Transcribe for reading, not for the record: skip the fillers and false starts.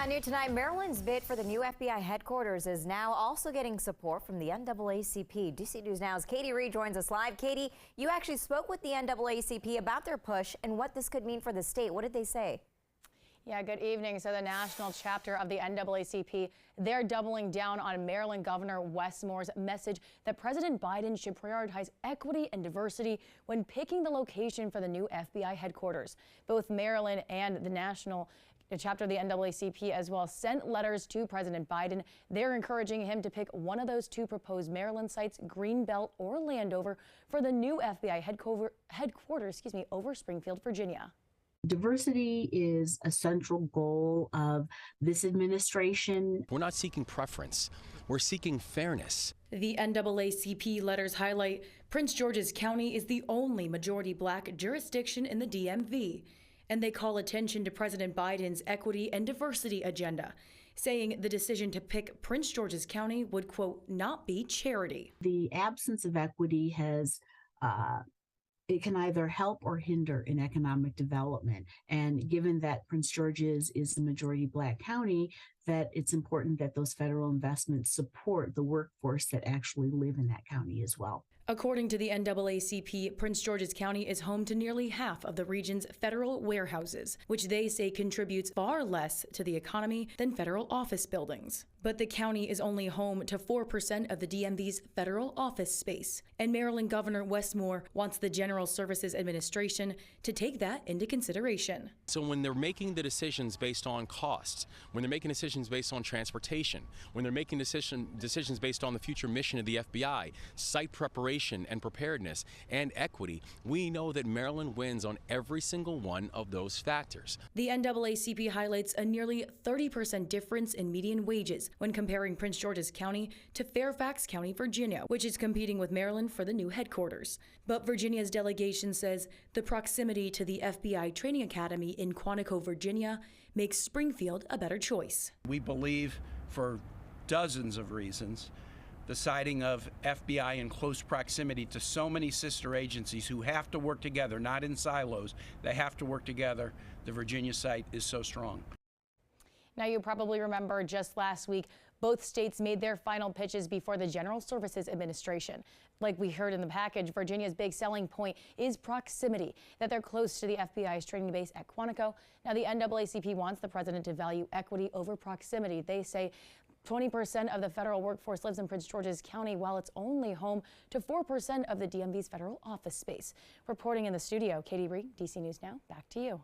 New tonight, Maryland's bid for the new FBI headquarters is now also getting support from the NAACP. DC News Now's Katie Reed joins us live. Katie, you actually spoke with the NAACP about their push and what this could mean for the state. What did they say? Yeah, good evening. So the national chapter of the NAACP, they're doubling down on Maryland Governor Wes Moore's message that President Biden should prioritize equity and diversity when picking the location for the new FBI headquarters. Both Maryland and the national chapter of the NAACP as well sent letters to President Biden. They're encouraging him to pick one of those two proposed Maryland sites, Greenbelt or Landover, for the new FBI headquarters, over Springfield, Virginia. Diversity is a central goal of this administration. We're not seeking preference. We're seeking fairness. The NAACP letters highlight Prince George's County is the only majority black jurisdiction in the DMV. And they call attention to President Biden's equity and diversity agenda, saying the decision to pick Prince George's County would, quote, not be charity. The absence of equity has it can either help or hinder in economic development. And given that Prince George's is the majority black county, that it's important that those federal investments support the workforce that actually live in that county as well. According to the NAACP, Prince George's County is home to nearly half of the region's federal warehouses, which they say contributes far less to the economy than federal office buildings. But the county is only home to 4% of the DMV's federal office space. And Maryland Governor Wes Moore wants the General Services Administration to take that into consideration. So when they're making the decisions based on costs, when they're making decisions based on transportation, when they're making decisions based on the future mission of the FBI, site preparation and preparedness, and equity, we know that Maryland wins on every single one of those factors. The NAACP highlights a nearly 30% difference in median wages when comparing Prince George's County to Fairfax County, Virginia, which is competing with Maryland for the new headquarters. But Virginia's delegation says the proximity to the FBI training academy in Quantico, Virginia, makes Springfield a better choice. We believe, for dozens of reasons, the siting of FBI in close proximity to so many sister agencies who have to work together, not in silos, they have to work together. The Virginia site is so strong. Now, you probably remember just last week, both states made their final pitches before the General Services Administration. Like we heard in the package, Virginia's big selling point is proximity, that they're close to the FBI's training base at Quantico. Now, the NAACP wants the president to value equity over proximity. They say 20% of the federal workforce lives in Prince George's County, while it's only home to 4% of the DMV's federal office space. Reporting in the studio, Katie Reed, DC News Now, back to you.